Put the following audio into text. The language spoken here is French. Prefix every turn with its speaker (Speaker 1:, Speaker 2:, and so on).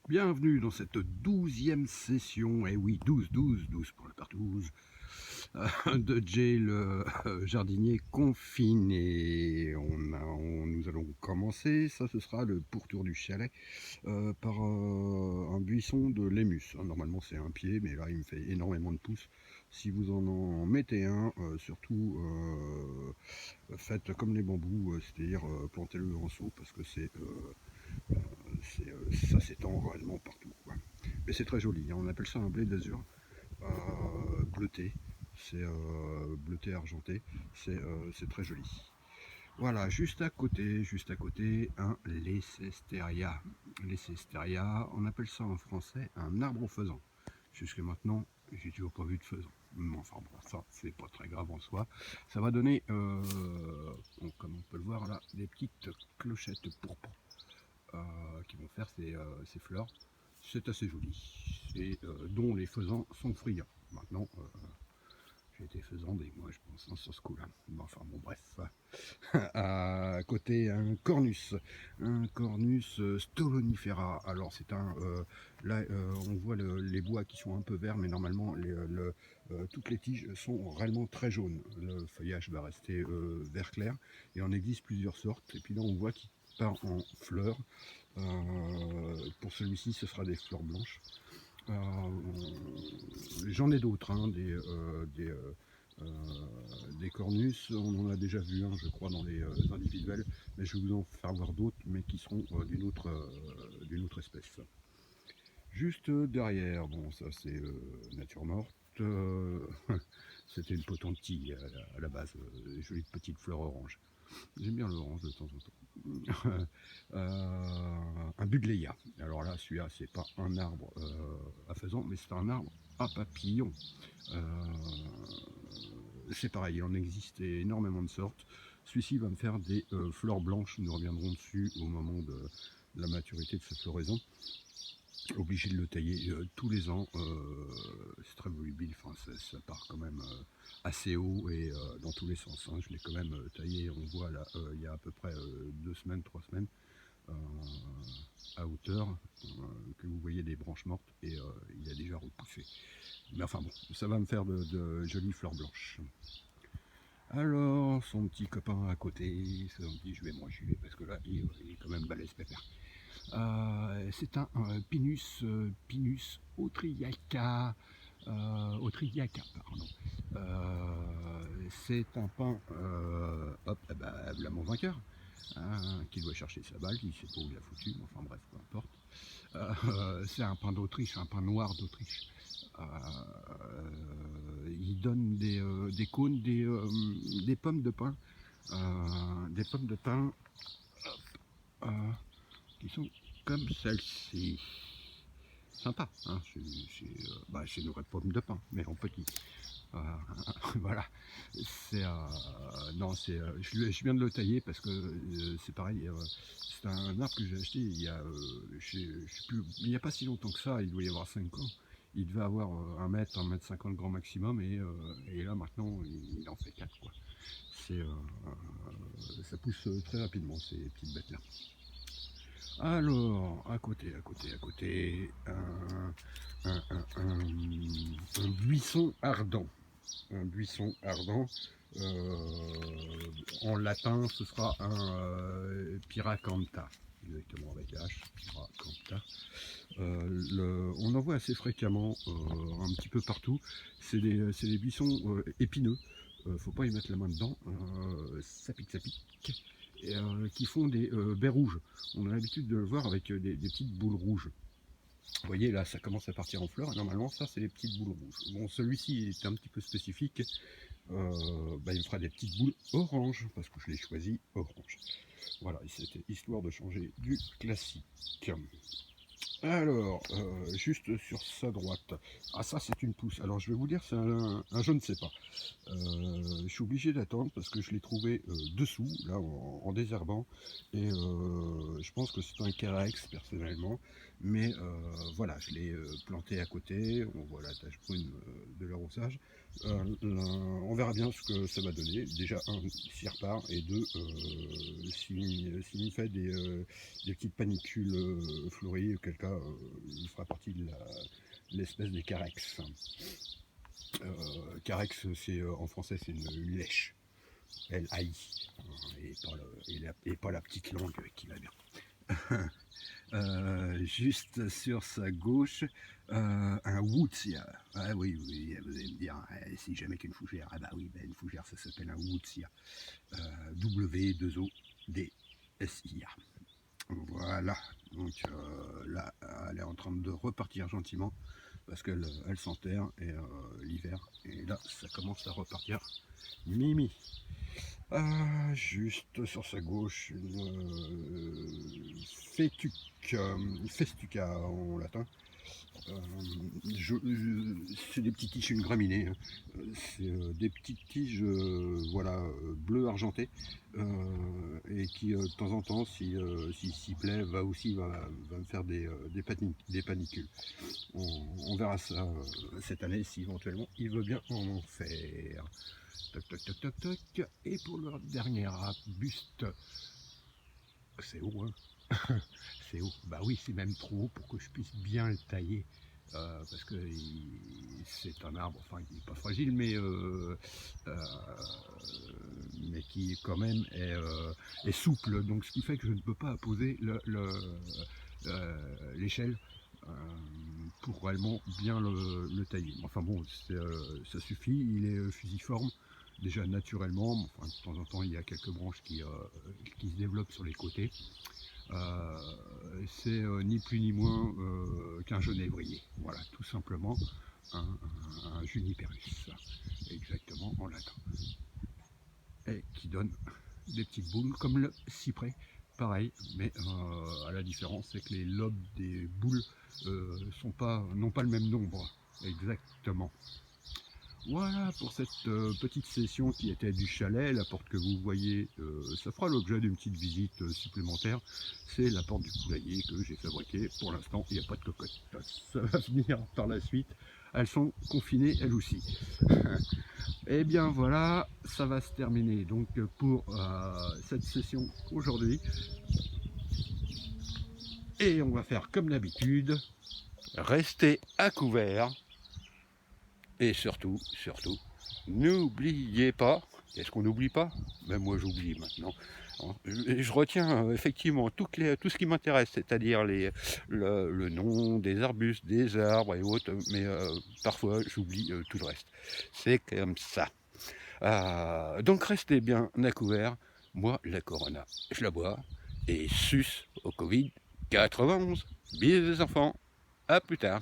Speaker 1: Bienvenue dans cette 12e session, et oui, 12 pour le partouze, de Jay le jardinier confiné. Nous allons commencer, ça ce sera le pourtour du chalet, par un buisson de lémus. Normalement c'est un pied, mais là il me fait énormément de pouces. Si vous en mettez un, surtout faites comme les bambous, c'est-à-dire plantez-le en seau, parce que ça s'étend réellement partout, quoi. Mais c'est très joli, hein. On appelle ça un blé d'azur bleuté. C'est bleuté argenté, c'est très joli. Voilà, juste à côté, un Leicesteria. Leicesteria, on appelle ça en français un arbre faisan. Jusque maintenant, j'ai toujours pas vu de faisan. Mais enfin bon, ça c'est pas très grave en soi. Ça va donner, comme on peut le voir là, des petites clochettes pourpres qui vont faire ces fleurs. C'est assez joli, et dont les faisans sont friands. Maintenant, j'ai été faisant des mois, je pense, hein, sur ce coup-là. Enfin bon, bref. À côté, un cornus stolonifera. Alors c'est là, on voit les bois qui sont un peu verts, mais normalement toutes les tiges sont réellement très jaunes. Le feuillage va rester vert clair, et on existe plusieurs sortes. Et puis là, on voit qu'il part en fleurs. Pour celui-ci, ce sera des fleurs blanches. J'en ai d'autres, hein, des cornus. On en a déjà vu un, je crois, dans les individuels, mais je vais vous en faire voir d'autres, mais qui seront d'une autre espèce. Juste derrière, bon, ça c'est nature morte. C'était une potentille à la base, jolie petite fleur orange. J'aime bien l'orange de temps en temps. Un Bugleia. Alors là, celui-là, c'est pas un arbre à faisan, mais c'est un arbre à papillon. Euh, c'est pareil, il en existe énormément de sortes. Celui-ci va me faire des fleurs blanches. Nous reviendrons dessus au moment de la maturité de sa floraison. Obligé de le tailler tous les ans. C'est très volubile, enfin, ça part quand même assez haut, et dans tous les sens, hein. Je l'ai quand même taillé, on voit là, il y a à peu près 2 semaines, 3 semaines, euh, à hauteur, que vous voyez des branches mortes, et il a déjà repoussé. Mais enfin bon, ça va me faire de jolies fleurs blanches. Alors, son petit copain à côté, son petit j'y vais, parce que là, il est quand même balèze pépère. C'est un Pinus autriaca, pardon. C'est un pin, hop, là mon vainqueur, hein, qui doit chercher sa balle, il sait pas où il a foutu, mais enfin bref, peu importe. C'est un pin d'Autriche, un pin noir d'Autriche. Il donne des cônes, des pommes de pin, euh, qui sont comme celle-ci. Sympa, hein, c'est une vraie pomme de pin, mais en petit. Euh, voilà. Non, je viens de le tailler parce que c'est pareil. C'est un arbre que j'ai acheté il n'y a pas si longtemps que ça. Il doit y avoir 5 ans. Il devait avoir 1 mètre, 1 mètre 50 grand maximum, et là maintenant il en fait 4, quoi. Ça pousse très rapidement, ces petites bêtes là. Alors, à côté, un buisson ardent. Un buisson ardent. En latin, ce sera un Pyracantha, exactement avec H, Pyracantha. On en voit assez fréquemment, un petit peu partout. C'est des buissons épineux. Faut pas y mettre la main dedans. Ça pique, ça pique. Et, qui font des baies rouges. On a l'habitude de le voir avec des petites boules rouges. Vous voyez, là, ça commence à partir en fleurs. Normalement, ça, c'est les petites boules rouges. Bon, celui-ci est un petit peu spécifique. Il me fera des petites boules oranges, parce que je l'ai choisi orange. Voilà, c'était histoire de changer du classique. Alors, juste sur sa droite. Ah, ça, c'est une pousse. Alors, je vais vous dire, c'est un je ne sais pas. Je suis obligé d'attendre parce que je l'ai trouvé dessous, là, en désherbant. Et je pense que c'est un Carex, personnellement. mais voilà, je l'ai planté à côté, on voit la tache brune de l'arrosage. On verra bien ce que ça va donner. Déjà, un, s'il repart, et deux, s'il me fait des petites panicules fleuries, auquel cas il fera partie de l'espèce des carex. Carex, en français, c'est une lèche. L-A-I, et pas la petite langue qui va bien. Juste sur sa gauche, un woodsia. Ah oui, oui, vous allez me dire, c'est jamais qu'une fougère. Ah bah oui, bah une fougère, ça s'appelle un woodsia. W2ODSIA. Voilà, donc là, elle est en train de repartir gentiment parce qu'elle s'enterre et l'hiver, et là, ça commence à repartir. Mimi. Juste sur sa gauche, une festuca en latin. C'est des petites tiges, une graminée. Hein. C'est des petites tiges voilà, bleu argenté et qui de temps en temps, s'il s'y plaît, va me faire des panicules. On verra ça cette année si éventuellement il veut bien en faire. Toc toc toc toc toc. Et pour le dernier arbuste, c'est haut, hein. C'est haut. Bah oui, c'est même trop haut pour que je puisse bien le tailler. Parce que c'est un arbre, enfin il n'est pas fragile, mais qui quand même est souple. Donc ce qui fait que je ne peux pas poser l'échelle pour réellement bien le tailler. Enfin bon, ça suffit, il est fusiforme. Déjà naturellement, enfin, de temps en temps il y a quelques branches qui se développent sur les côtés. C'est ni plus ni moins qu'un genévrier, voilà, tout simplement un juniperus, exactement en latin, et qui donne des petites boules comme le cyprès, pareil, mais à la différence c'est que les lobes des boules n'ont pas le même nombre, exactement. Voilà pour cette petite session qui était du chalet. La porte que vous voyez, ça fera l'objet d'une petite visite supplémentaire. C'est la porte du poulailler que j'ai fabriquée. Pour l'instant, il n'y a pas de cocotte. Ça va venir par la suite. Elles sont confinées, elles aussi. Et bien voilà, ça va se terminer donc pour cette session aujourd'hui. Et on va faire comme d'habitude, rester à couvert. Et surtout, n'oubliez pas, est-ce qu'on n'oublie pas? Même moi j'oublie maintenant. Je retiens effectivement tout ce qui m'intéresse, c'est-à-dire le nom des arbustes, des arbres et autres, mais parfois j'oublie tout le reste. C'est comme ça. Donc restez bien à couvert. Moi, la Corona, je la bois. Et sus au Covid 91. Bisous les enfants, à plus tard.